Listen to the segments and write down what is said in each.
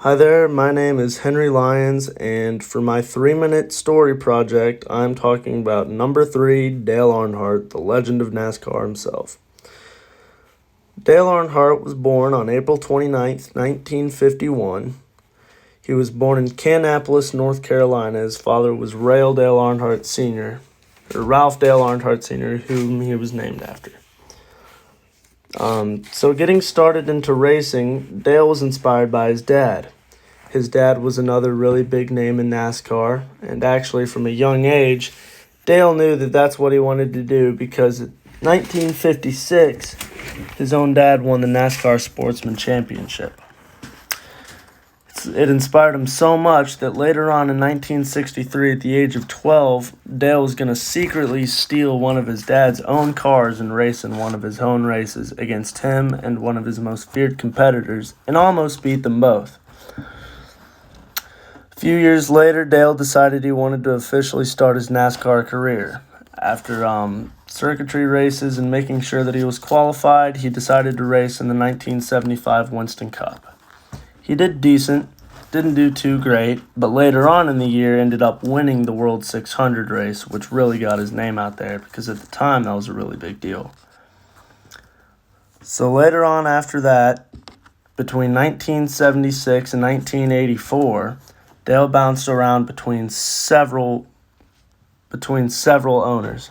Hi there, my name is Henry Lyons, and for my 3-minute story project, I'm talking about number 3, Dale Earnhardt, the legend of NASCAR himself. Dale Earnhardt was born on April 29th, 1951. He was born in Kannapolis, North Carolina. His father was Ralph Dale Earnhardt Sr., whom he was named after. So getting started into racing, Dale was inspired by his dad. His dad was another really big name in NASCAR, and actually from a young age, Dale knew that that's what he wanted to do because in 1956, his own dad won the NASCAR Sportsman Championship. It inspired him so much that later on in 1963, at the age of 12, Dale was going to secretly steal one of his dad's own cars and race in one of his own races against him and one of his most feared competitors and almost beat them both. A few years later, Dale decided he wanted to officially start his NASCAR career. After circuitry races and making sure that he was qualified, he decided to race in the 1975 Winston Cup. He did decent, didn't do too great, but later on in the year ended up winning the World 600 race, which really got his name out there because at the time that was a really big deal. So later on after that, between 1976 and 1984, Dale bounced around between several owners.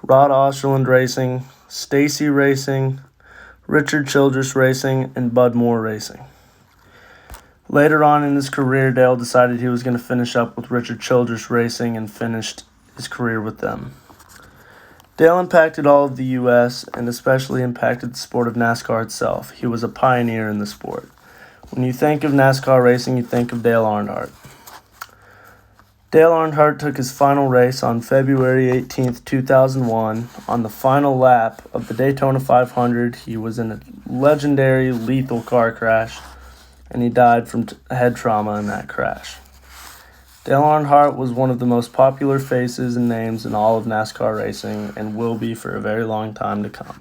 Rod Osterland Racing, Stacy Racing, Richard Childress Racing, and Bud Moore Racing. Later on in his career, Dale decided he was going to finish up with Richard Childress Racing and finished his career with them. Dale impacted all of the U.S. and especially impacted the sport of NASCAR itself. He was a pioneer in the sport. When you think of NASCAR racing, you think of Dale Earnhardt. Dale Earnhardt took his final race on February 18, 2001. On the final lap of the Daytona 500, he was in a legendary lethal car crash, and he died from head trauma in that crash. Dale Earnhardt was one of the most popular faces and names in all of NASCAR racing and will be for a very long time to come.